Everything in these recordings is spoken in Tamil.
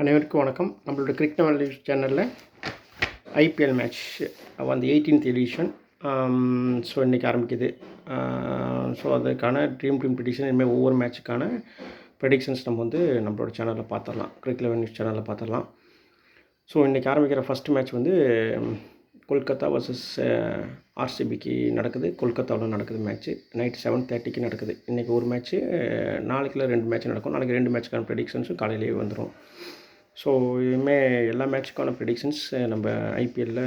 அனைவருக்கும் வணக்கம். நம்மளோட கிரிக்கெட் நாலேஜ் சேனலில் ஐபிஎல் மேட்ச் வந்து 18th எடிஷன் ஸோ இன்றைக்கி ஆரம்பிக்குது. ஸோ அதுக்கான ட்ரீம் ப்ரெடிக்ஷன் இனிமேல் ஒவ்வொரு மேட்சுக்கான ப்ரெடிக்ஷன்ஸ் நம்ம வந்து நம்மளோட சேனலில் பார்த்துடலாம், கிரிக்கெட் நியூஸ் சேனலில் பார்த்துடலாம். ஸோ இன்றைக்கி ஆரம்பிக்கிற ஃபஸ்ட் மேட்ச் வந்து கொல்கத்தா வர்சஸ் ஆர்சிபிக்கு நடக்குது. கொல்கத்தாவில் நடக்குது மேட்ச்சு. நைட் 7:30 நடக்குது. இன்றைக்கி ஒரு மேட்ச்சு, நாளைக்குள்ள 2 மேட்ச் நடக்கும். நாளைக்கு 2 மேட்ச்சுக்கான ப்ரெடிக்ஷன்ஸும் காலையிலேயே வந்துடும். ஸோ இனிமேல் எல்லா மேட்ச்சுக்கான ப்ரெடிக்ஷன்ஸ் நம்ம ஐபிஎல்ல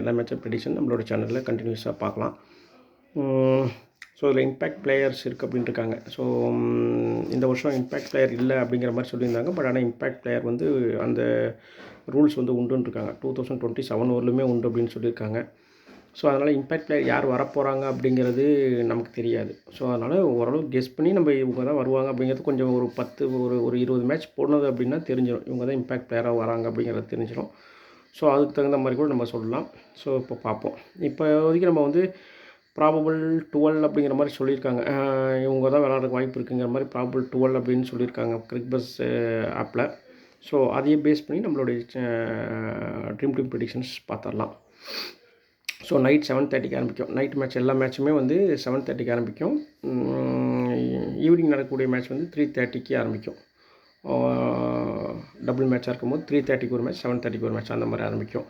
எல்லா மேட்சும் ப்ரெடிக்ஷன் நம்மளோட சேனலில் கண்டினியூஸாக பார்க்கலாம். ஸோ இதில் இம்பேக்ட் பிளேயர்ஸ் இருக்குது அப்படின்ட்டு இருக்காங்க. ஸோ இந்த வருஷம் இம்பேக்ட் பிளேயர் இல்லை அப்படிங்கிற மாதிரி சொல்லியிருந்தாங்க. பட் ஆனால் இம்பேக்ட் பிளேயர் வந்து அந்த ரூல்ஸ் வந்து உண்டுன்னு இருக்காங்க. 2027 வரலுமே உண்டு அப்படின்னு சொல்லியிருக்காங்க. ஸோ அதனால் இம்பேக்ட் பிளேயர் யார் வரப்போகிறாங்க அப்படிங்கிறது நமக்கு தெரியாது. ஸோ அதனால் ஓரளவு கெஸ் பண்ணி நம்ம இவங்க தான் வருவாங்க அப்படிங்கிறது கொஞ்சம் ஒரு 20 மேட்ச் போனது அப்படின்னா தெரிஞ்சிடும். இவங்க தான் இம்பேக்ட் பிளேயராக வராங்க அப்படிங்கிறது தெரிஞ்சிடும். ஸோ அதுக்கு தகுந்த மாதிரி கூட நம்ம சொல்லலாம். ஸோ இப்போ பார்ப்போம். இப்போதைக்கு நம்ம வந்து ப்ராபபிள் 12 அப்படிங்கிற மாதிரி சொல்லியிருக்காங்க. இவங்க தான் விளாட்றதுக்கு வாய்ப்பு இருக்குங்கிற மாதிரி ப்ராபபிள் 12 அப்படின்னு சொல்லியிருக்காங்க கிரிக்பஸ் ஆப்பில். ஸோ அதையே பேஸ் பண்ணி நம்மளுடைய ட்ரீம் ப்ரெடிக்ஷன்ஸ் பார்த்துடலாம். ஸோ நைட் 7:30 ஆரம்பிக்கும். நைட் மேட்ச் எல்லா மேட்சுமே வந்து 7:30 ஆரம்பிக்கும். ஈவினிங் நடக்கக்கூடிய மேட்ச் வந்து 3:30 ஆரம்பிக்கும். டபுள் மேட்சாக இருக்கும்போது 3:30 ஒரு மேட்ச், 7:30 ஒரு மேட்ச், அந்த மாதிரி ஆரம்பிக்கும்.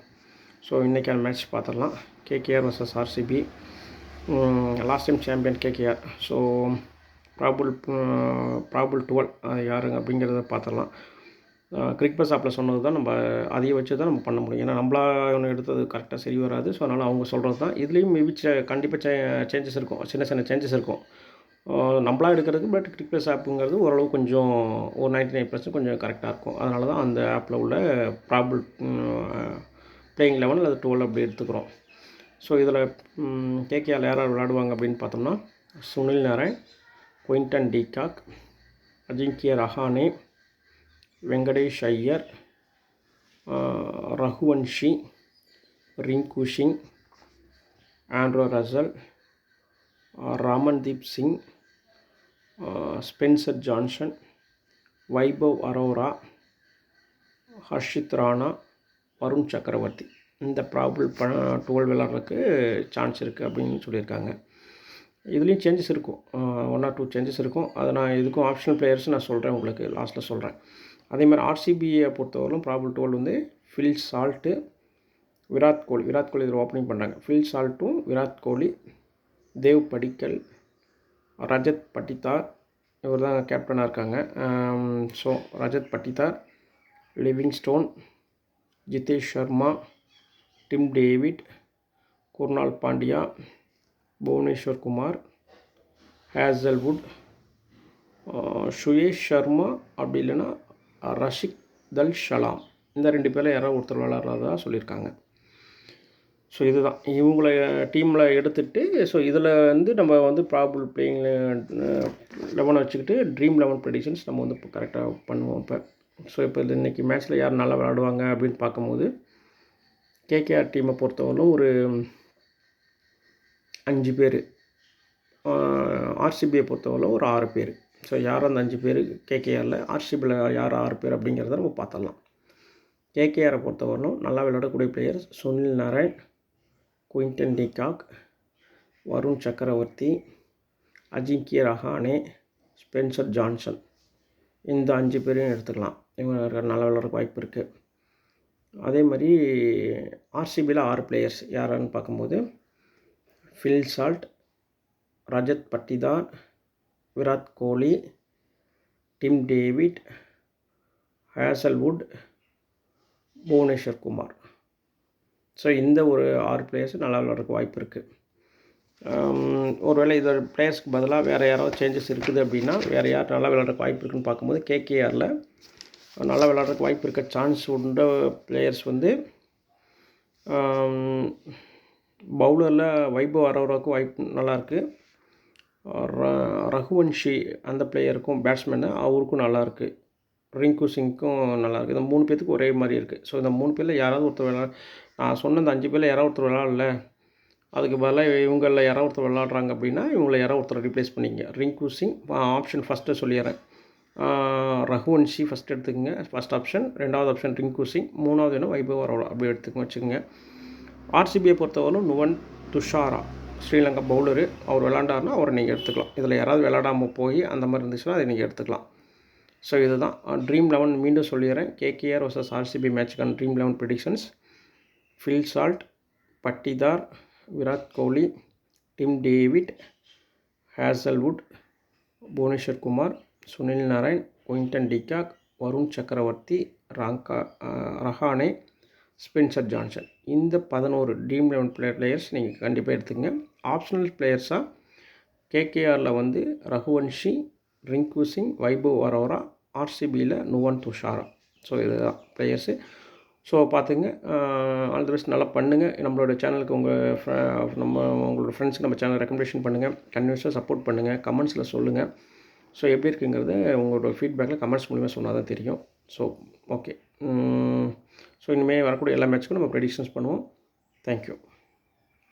ஸோ இன்றைக்கான மேட்ச் பார்த்துடலாம். KKR versus RCB. Last time champion KKR. So probable 12 அது யாருங்க அப்படிங்கிறத பார்த்துடலாம். கிரிக்பஸ் ஆப்பில் சொன்னது தான் நம்ம அதையை வச்சு தான் நம்ம பண்ண முடியும். ஏன்னா நம்மளா ஒன்று எடுத்தது கரெக்டாக சரி வராது. ஸோ அதனால் அவங்க சொல்கிறது தான். இதுலேயும் மேபி கண்டிப்பாக சேஞ்சஸ் இருக்கும், சின்ன சின்ன சேஞ்சஸ் இருக்கும் நம்மளாக எடுக்கிறதுக்கு. பட் கிரிக்பஸ் ஆப்புங்கிறது ஓரளவு கொஞ்சம் ஒரு 99% கொஞ்சம் கரெக்டாக இருக்கும். அதனால தான் அந்த ஆப்பில் உள்ள ப்ராபபிள் பிளேயிங் 11 அல்லது 12 அப்படி எடுத்துக்கிறோம். ஸோ இதில் கேகேஆர் யார் விளையாடுவாங்க அப்படின்னு பார்த்தோம்னா Sunil Narine, Quinton de Kock, Ajinkya Rahane, Venkatesh Iyer, Raghuvanshi, Rinku Singh, Andre Russell, Ramandeep Singh, Spencer Johnson, Vaibhav Arora, Harshit Rana, Varun Chakravarthy. இந்த ப்ராபபிள் 12 விளாட்றதுக்கு சான்ஸ் இருக்குது அப்படின்னு சொல்லியிருக்காங்க. இதுலேயும் சேஞ்சஸ் இருக்கும், 1 or 2 சேஞ்சஸ் இருக்கும். அதை நான் இதுக்கும் ஆப்ஷனல் பிளேயர்ஸ் நான் சொல்கிறேன், உங்களுக்கு லாஸ்ட்டில் சொல்கிறேன். அதேமாதிரி ஆர்சிபியை பொறுத்தவரைக்கும் ப்ராபபிள் 12 வந்து ஃபில் சால்ட்டு, விராட் கோலி இதில் ஓப்பனிங் பண்ணுறாங்க. ஃபில் சால்ட்டும், விராட் கோலி, தேவ் படிக்கல், ரஜத் பட்டிதார், இவர் தான் கேப்டனாக இருக்காங்க. So Rajat Patidar, Livingstone, Jitesh Sharma, Tim David, Krunal Pandya, Bhuvneshwar Kumar, Hazlewood, Suyash Sharma, அப்படி இல்லைன்னா ரஷிக் தல் ஷலாம். இந்த 2 பேரில் யாராவது ஒருத்தர் விளாட்றதா சொல்லியிருக்காங்க. ஸோ இதுதான் இவங்கள டீமில் எடுத்துகிட்டு, ஸோ இதில் வந்து நம்ம வந்து ப்ராபபிள் பிளேயிங் 11 வச்சுக்கிட்டு ட்ரீம் 11 ப்ரெடிக்ஷன்ஸ் நம்ம வந்து இப்போ கரெக்டாக பண்ணுவோம் இப்போ. ஸோ இப்போ இன்றைக்கி மேட்ச்சில் யார் நல்லா விளாடுவாங்க அப்படின்னு பார்க்கும்போது கேகேஆர் டீமை பொறுத்தவரைக்கும் ஒரு 5 பேர், ஆர்சிபியை பொறுத்தவரைக்கும் ஒரு 6 பேர். ஸோ யார் அந்த 5 பேர் கேகேஆரில், ஆர்சிபியில் யார் 6 பேர் அப்படிங்கிறத நம்ம பார்த்துடலாம். கேகேஆரை பொறுத்தவரைக்கும் நல்லா விளையாடக்கூடிய players Sunil Narine, Quinton de Kock, Varun Chakravarthy, Ajinkya Rahane, Spencer Johnson. இந்த 5 பேரையும் எடுத்துக்கலாம். இவங்க நல்லா விளையாடுறதுக்கு வாய்ப்பு இருக்குது. அதே மாதிரி ஆர்சிபியில் 6 பிளேயர்ஸ் யாரான்னு பார்க்கும்போது Phil Salt, Rajat Patidar, Virat Kohli, Tim David, Hazlewood, Bhuvneshwar Kumar. So இந்த ஒரு 6 பிளேயர்ஸ் நல்லா விளாட்றதுக்கு வாய்ப்பு இருக்குது. ஒருவேளை இதோட பிளேயர்ஸ்க்கு பதிலாக வேறு யாராவது சேஞ்சஸ் இருக்குது அப்படின்னா வேறு யார் நல்லா விளாட்றதுக்கு வாய்ப்பு இருக்குதுன்னு பார்க்கும்போது கேகேஆரில் நல்லா விளாட்றதுக்கு வாய்ப்பு இருக்க சான்ஸ் உண்ட பிளேயர்ஸ் வந்து பவுலரில் வைபவ் அரோராவுக்கு வாய்ப்பு நல்லாயிருக்கு. ரகுவன்ஷி அந்த பிளேயருக்கும் பேட்ஸ்மேனு அவருக்கும் நல்லாயிருக்கு. ரிங்கு சிங்க்கும் நல்லாயிருக்கு. இந்த 3 பேர்த்துக்கு ஒரே மாதிரி இருக்குது. ஸோ இந்த 3 பேரில் யாராவது ஒருத்தர் நான் சொன்ன இந்த 5 பேரில் யாராவது ஒருத்தர் விளாட்ல, அதுக்கு பதிலாக இவங்களில் யாராவது ஒருத்தர் விளாட்றாங்க அப்படின்னா இவங்கள யாராவது ஒருத்தர் ரிப்ளேஸ் பண்ணிங்க. ரிங்கு சிங் ஆப்ஷன் ஃபஸ்ட்டு சொல்லிடுறேன். ரகுவன்ஷி ஃபஸ்ட் எடுத்துக்கோங்க, ஃபஸ்ட் ஆப்ஷன். ரெண்டாவது ஆப்ஷன் ரிங்கு சிங், மூணாவது வேணும் வைபவ் அரோரா, அப்படி எடுத்துக்கோங்க வச்சுக்கோங்க. ஆர்சிபியை பொறுத்தவரைக்கும் நுவன் துஷாரா, ஸ்ரீலங்கா பவுலரு. அவர் விளாண்டாருன்னா அவரை நீங்கள் எடுத்துக்கலாம். இதில் யாராவது விளாடாமல் போய் அந்த மாதிரி இருந்துச்சுன்னா அதை நீங்கள் எடுத்துக்கலாம். ஸோ இதுதான் ட்ரீம் 11. மீண்டும் சொல்லிடுறேன், கேகேஆர் vs ஆர்சிபி மேட்சுக்கான dream 11 predictions. Phil Salt, Patidar, Virat Kohli, Tim David, Hazlewood, Bhuvneshwar Kumar, Sunil Narine, Quinton de Kock, Varun Chakravarthy, Rahane, Spencer Johnson. இந்த 11 ட்ரீம் 11 பிளேயர்ஸ் நீங்கள் கண்டிப்பாக எடுத்துக்கங்க. ஆப்ஷனல் பிளேயர்ஸாக கேகேஆரில் வந்து ரகுவன்ஷி, ரிங்கு சிங், வைபவ் அரோரா, ஆர்சிபியில் நுவன் துஷாரா. ஸோ இதுதான் பிளேயர்ஸு. ஸோ பார்த்துங்க. ஆல் தி பெஸ்ட், நல்லா பண்ணுங்கள். நம்மளோட சேனலுக்கு உங்களோட ஃப்ரெண்ட்ஸுக்கு நம்ம சேனல் ரெக்கமெண்டேஷன் பண்ணுங்கள். கன்வியூஸாக சப்போர்ட் பண்ணுங்கள். கமெண்ட்ஸில் சொல்லுங்கள். ஸோ எப்படி இருக்குங்கிறத உங்களோட ஃபீட்பேக்கில் கமெண்ட்ஸ் மூலிமா சொன்னால் தான் தெரியும். So okay. ஸோ இனிமேல் வரக்கூடிய எல்லா மேட்ச்சுக்கும் நம்ம ப்ரெடிக்ஷன்ஸ் பண்ணுவோம். தேங்க்யூ.